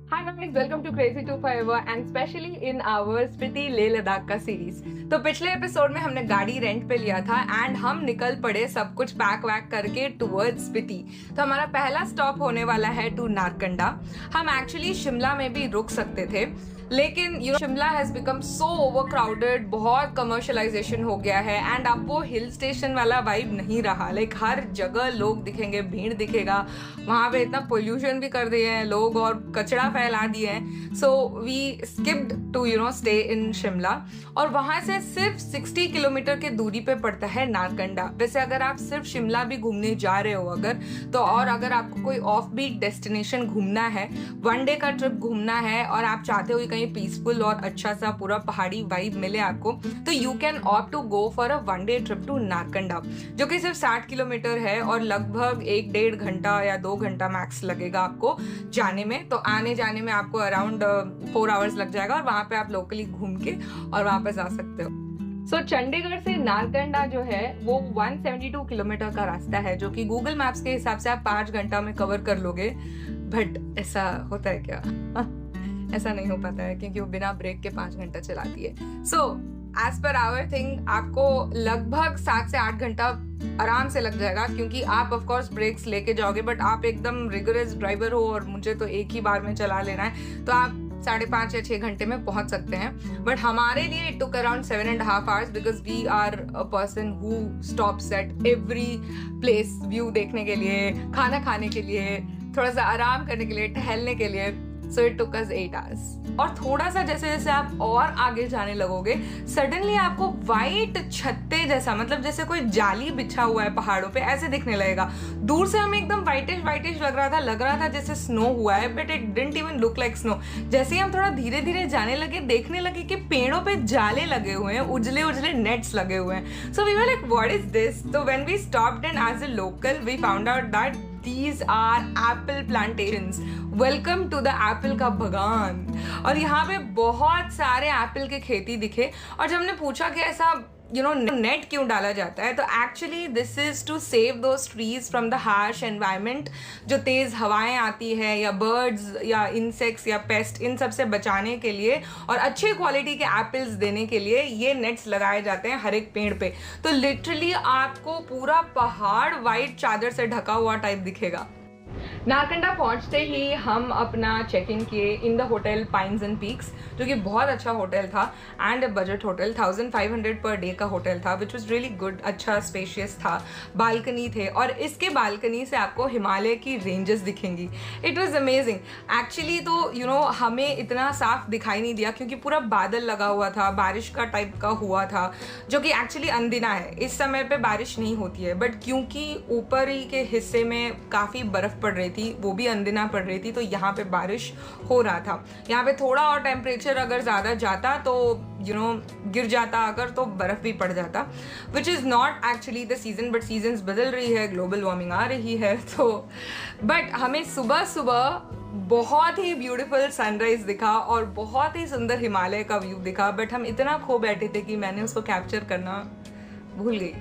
Hi guys, welcome to Crazy to Forever and specially in our Spiti Leh Ladakh का series. तो पिछले episode में हमने गाड़ी रेंट पे लिया था एंड हम निकल पड़े सब कुछ पैक वैक करके टुवर्ड्स स्पीति। तो हमारा पहला स्टॉप होने वाला है टू नारकंडा। हम एक्चुअली शिमला में भी रुक सकते थे लेकिन Shimla has become so overcrowded, बहुत कमर्शलाइजेशन हो गया है एंड अब वो हिल स्टेशन वाला वाइब नहीं रहा। लाइक हर जगह लोग दिखेंगे, भीड़ दिखेगा, वहाँ पे इतना पोल्यूशन भी कर दिए हैं लोग और कचरा फैला दिए हैं। So we skipped to stay in Shimla और वहाँ से सिर्फ 60 किलोमीटर के दूरी पे पड़ता है नारकंडा। वैसे अगर आप सिर्फ शिमला भी घूमने जा रहे हो और अगर आपको कोई ऑफ बीट डेस्टिनेशन घूमना है, वन डे का ट्रिप घूमना है और आप चाहते हो कहीं पीसफुल और अच्छा सा पूरा पहाड़ी वाइब मिले आपको, तो you can opt to go for a one day trip to Narkanda, जो कि सिर्फ 60 किलोमीटर है और लगभग 1-1.5 घंटा या 2 घंटा मैक्स लगेगा आपको जाने में। तो आने जाने में आपको अराउंड 4 आवर्स लग जाएगा और वहां पे आप लोकली घूम के और वापस आ सकते हो। सो चंडीगढ़ से नारकंडा जो है वो 172 किलोमीटर का रास्ता है, जो कि गूगल मैप्स के हिसाब से आप 5 घंटा में कवर कर लोगे। बट ऐसा होता है क्या? ऐसा नहीं हो पाता है क्योंकि वो बिना ब्रेक के 5 घंटा चलाती है। So as per our thing आपको लगभग 7 से 8 घंटा आराम से लग जाएगा, क्योंकि आप ऑफ कोर्स ब्रेक्स लेके जाओगे बट आप एकदम रिगरस ड्राइवर हो और मुझे तो एक ही बार में चला लेना है, तो आप 5.5 या 6 घंटे में पहुंच सकते हैं। बट हमारे लिए it took around 7.5 hours because we are a person who stops at every place, view देखने के लिए, खाना खाने के लिए, थोड़ा सा आराम करने के लिए, टहलने के लिए। So it took us 8 hours। और थोड़ा सा जैसे जैसे आप और आगे जाने लगोगे सडनली आपको वाइट छत्ते जैसा, मतलब जैसे कोई जाली बिछा हुआ है पहाड़ों पे, ऐसे दिखने लगेगा। दूर से हमें एकदम वाइटिश लग रहा था जैसे स्नो हुआ है, but it didn't even look like snow. जैसे ही हम थोड़ा धीरे धीरे जाने लगे देखने लगे कि पेड़ों पे जाले लगे हुए हैं, उजले उजले नेट्स लगे हुए हैं। So we were like what is this? तो when we stopped and as a local we found out that These are apple plantations. Welcome to the apple का बगान। और यहाँ पे बहुत सारे एप्पल के खेती दिखे और जब हमने पूछा कि ऐसा नेट क्यों डाला जाता है, तो actually this is to save those trees from the harsh environment. जो तेज हवाएं आती है या बर्ड्स या इंसेक्ट्स या पेस्ट, इन सब से बचाने के लिए और अच्छे क्वालिटी के एप्पल्स देने के लिए ये नेट्स लगाए जाते हैं हर एक पेड़ पे। तो लिटरली आपको पूरा पहाड़ वाइट चादर से ढका हुआ टाइप दिखेगा। नारकंडा पहुंचते ही हम अपना चेक इन किए in the hotel pines and peaks, जो कि बहुत अच्छा होटल था and budget hotel, 1500 per day का होटल था, विच वॉज रियली गुड। अच्छा स्पेशियस था, बालकनी थे और इसके बालकनी से आपको हिमालय की रेंजेस दिखेंगी। It was amazing actually. तो हमें इतना साफ दिखाई नहीं दिया क्योंकि पूरा बादल लगा हुआ था, बारिश का टाइप का हुआ था, जो कि एक्चुअली अनदिना है, इस समय पे बारिश नहीं होती है। बट क्योंकि ऊपर ही के हिस्से में काफ़ी बर्फ़ पड़ रही थी, वो भी अनदिना पड़ रही थी, तो यहाँ पे बारिश हो रहा था। यहाँ पे थोड़ा और टेम्परेचर अगर ज़्यादा जाता तो गिर जाता अगर, तो बर्फ़ भी पड़ जाता, which is not actually the season. But seasons बदल रही है, ग्लोबल वार्मिंग आ रही है, तो बट हमें सुबह सुबह बहुत ही ब्यूटीफुल सनराइज दिखा और बहुत ही सुंदर हिमालय का व्यू दिखा। बट हम इतना खो बैठे थे कि मैंने उसको कैप्चर करना भूल गई।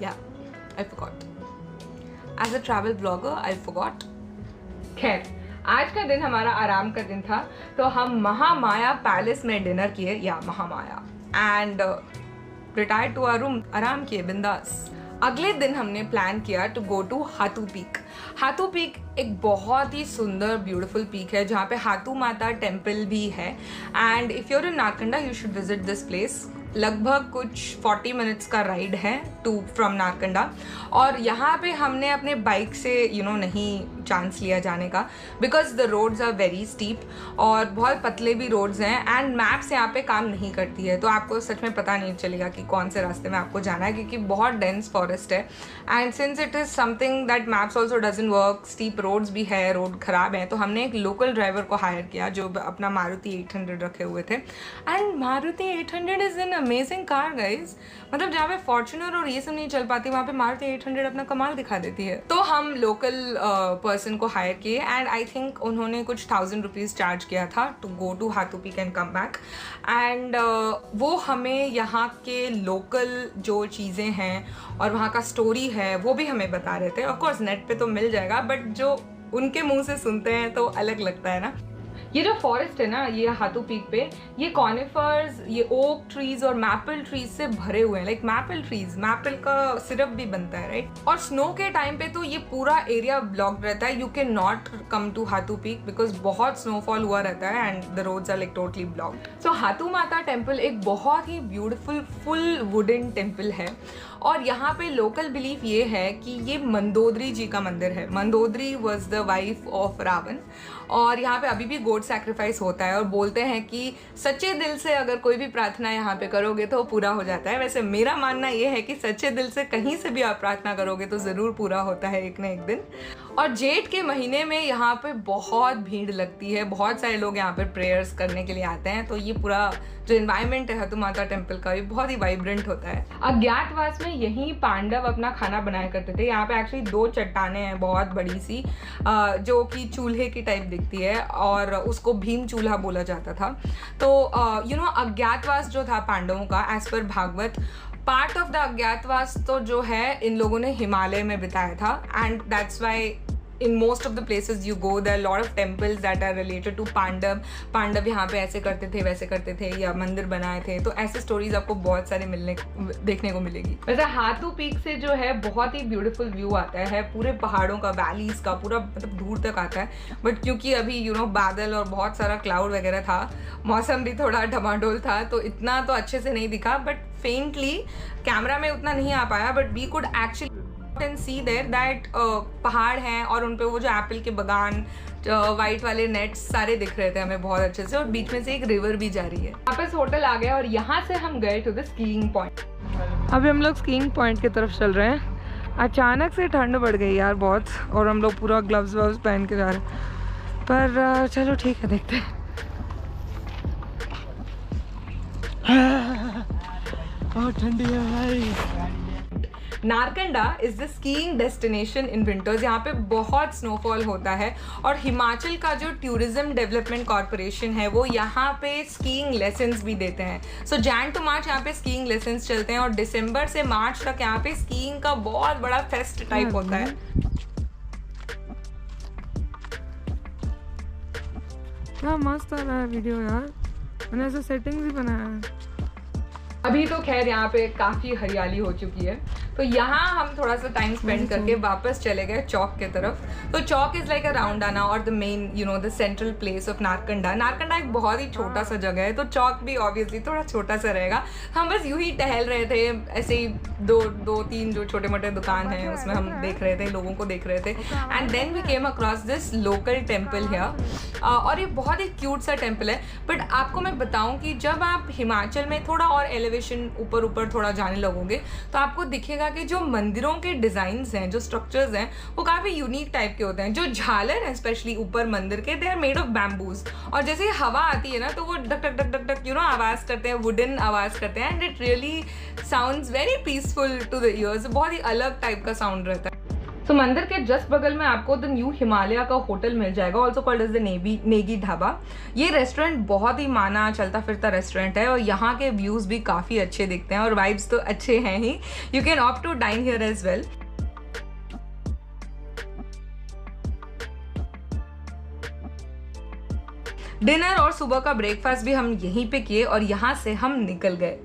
या I forgot. As a travel blogger, I forgot। खैर, आज का दिन हमारा आराम का दिन था, तो हम महामाया पैलेस में डिनर किए, या Mahamaya, and retired to our room, आराम किए बिंदास। अगले दिन हमने प्लान किया to go to Hathu peak. Hathu peak एक बहुत ही सुंदर ब्यूटीफुल पीक है जहाँ पे हाथू माता टेम्पल भी है, and if you're in Narkanda you should visit this place. लगभग कुछ 40 मिनट्स का राइड है फ्रॉम नारकंडा, और यहाँ पे हमने अपने बाइक से नहीं चांस लिया जाने का, because the roads are very steep और बहुत पतले भी रोड्स हैं एंड मैप्स यहाँ पे काम नहीं करती है, तो आपको सच में पता नहीं चलेगा कि कौन से रास्ते में आपको जाना है, क्योंकि बहुत डेंस फॉरेस्ट है। And since it is something that maps also doesn't work, steep roads भी है, रोड खराब है, तो हमने एक लोकल ड्राइवर को हायर किया जो अपना मारुति 800 रखे हुए थे। And Maruti 800 is an amazing car guys. मतलब जहाँ पे फॉर्च्यूनर और ये सब नहीं चल पाती, वहाँ पे मारुति 800 अपना कमाल दिखा देती है। तो हम लोकल पर्सन को हायर किए एंड आई थिंक उन्होंने कुछ 1000 रुपीज़ चार्ज किया था to go to Hathu peak and come back. And वो हमें यहाँ के लोकल जो चीज़ें हैं और वहाँ का स्टोरी है वो भी हमें बता रहे थे। ऑफकोर्स नेट पे तो मिल जाएगा, बट जो उनके मुंह से सुनते हैं तो अलग लगता है ना। ये जो फॉरेस्ट है ना, ये हाथू पीक पे, ये कॉनिफर्स, ये ओक ट्रीज और मैपल ट्रीज से भरे हुए हैं। लाइक मैपल ट्रीज, मैपल का सिरप भी बनता है, राइट। और स्नो के टाइम पे तो ये पूरा एरिया ब्लॉक्ड रहता है। You can not come to Hathu peak because बहुत स्नोफॉल हुआ रहता है and the roads are like totally blocked. So Hatu Mata temple एक बहुत ही ब्यूटिफुल फुल वुडन टेम्पल है और यहाँ पे लोकल बिलीफ ये है कि ये मंदोदरी जी का मंदिर है। Mandodari was the wife of Ravan और यहाँ पे अभी भी गोड सैक्रिफाइस होता है और बोलते हैं कि सच्चे दिल से अगर कोई भी प्रार्थना यहाँ पे करोगे तो पूरा हो जाता है। वैसे मेरा मानना ये है कि सच्चे दिल से कहीं से भी आप प्रार्थना करोगे तो ज़रूर पूरा होता है एक न एक दिन। और जेठ के महीने में यहाँ पे बहुत भीड़ लगती है, बहुत सारे लोग यहाँ पे प्रेयर्स करने के लिए आते हैं। तो ये पूरा जो इन्वायरमेंट है हाथू माता टेम्पल का, ये बहुत ही वाइब्रेंट होता है। अज्ञातवास में यहीं पांडव अपना खाना बनाया करते थे। यहाँ पे एक्चुअली 2 चट्टानें हैं बहुत बड़ी सी, जो कि चूल्हे की टाइप दिखती है और उसको भीम चूल्हा बोला जाता था। तो अज्ञातवास जो था पांडवों का, as per Bhagavat, part of the agyatvas तो जो है इन लोगों ने हिमालय में बिताया था and that's why in most of the places you go there are a lot of temples that are related to Pandav यहाँ पे ऐसे करते थे वैसे करते थे या मंदिर बनाए थे। तो ऐसे स्टोरीज आपको बहुत सारे देखने को मिलेगी। वैसे हाथू पीक से जो है बहुत ही ब्यूटीफुल व्यू आता है, पूरे पहाड़ों का, वैलीज का, पूरा मतलब दूर तक आता है। बट क्योंकि अभी बादल और बहुत सारा क्लाउड वगैरह था, मौसम भी थोड़ा डमाडोल था, तो इतना तो अच्छे से नहीं दिखा। बट फेंटली कैमरा में उतना नहीं आ पाया, but we could actually and see there that पहाड़ हैं और उन पे वो जो एप्पल के बागान, वाइट वाले नेट्स सारे दिख रहे थे हमें बहुत अच्छे से, और बीच में से एक रिवर भी जा रही है। वापस होटल आ गया और यहाँ से हम गए टू द स्कीइंग पॉइंट। अभी हम लोग स्कीइंग पॉइंट की तरफ चल रहे हैं। अचानक से ठंड बढ़ गई यार बहुत, और हम लोग पूरा ग्लव्स वव्स पहन के जा रहे हैं। पर चलो ठीक है, देखते हैं। बहुत ठंडी है भाई। Narkanda is the skiing destination in winters. यहाँ पे बहुत स्नोफॉल होता है और हिमाचल का जो टूरिज्म डेवलपमेंट कॉर्पोरेशन है वो यहाँ पे स्कीइंग लेसन्स भी देते हैं। सो जैन टू मार्च यहाँ पे स्कीइंग लेसन्स चलते हैं और दिसंबर से मार्च तक यहाँ पे स्कीइंग का बहुत बड़ा फेस्ट टाइप होता है। क्या मस्त आ रहा है वीडियो यार, मैंने ऐसा सेटिंग भी बनाया है। अभी तो खैर यहाँ पे काफ़ी हरियाली हो चुकी है, तो यहाँ हम थोड़ा सा टाइम स्पेंड करके वापस चले गए चौक के तरफ। तो चौक इज़ लाइक अ राउंडाना और the main the central place of Narkanda. Narkanda एक बहुत ही छोटा सा जगह है, तो चौक भी ऑब्वियसली थोड़ा छोटा सा रहेगा। हम बस यूं ही टहल रहे थे, ऐसे ही दो तीन जो छोटे मोटे दुकान हैं उसमें हम देख रहे थे, लोगों को देख रहे थे। And then we came across this local temple here, और ये बहुत ही क्यूट सा टेम्पल है। बट आपको मैं बताऊँ कि जब आप हिमाचल में थोड़ा और एलिवेशन ऊपर थोड़ा जाने लगोगे तो आपको दिखेगा कि जो मंदिरों के डिजाइन्स हैं, जो स्ट्रक्चर्स हैं, वो काफी यूनिक टाइप के होते हैं। जो झालर है स्पेशली ऊपर मंदिर के, they are made of bamboos, और जैसे हवा आती है ना तो वो डक डक डक डक डक आवाज करते हैं, वुडन आवाज करते हैं, and it really sounds very peaceful to the ears. बहुत ही अलग टाइप का साउंड रहता है। तो मंदिर के जस्ट बगल में आपको द न्यू हिमालय का होटल मिल जाएगा, also called as the Negi dhaba. ये रेस्टोरेंट बहुत ही माना चलता फिरता रेस्टोरेंट है और यहाँ के व्यूज भी काफी अच्छे दिखते हैं और वाइब्स तो अच्छे हैं ही। You can opt to dine here as well. Dinner और सुबह का ब्रेकफास्ट भी हम यहीं पे किए और यहाँ से हम निकल गए।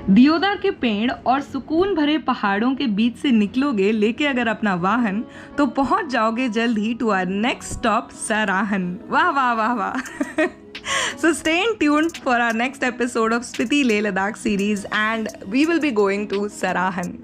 दियोदार के पेड़ और सुकून भरे पहाड़ों के बीच से निकलोगे लेके अगर अपना वाहन, तो पहुंच जाओगे जल्द ही to our next stop Sarahan. वाह वाह वाह वाह। So stay tuned for our next episode of Spiti Leh Ladakh series, and we will be going to Sarahan.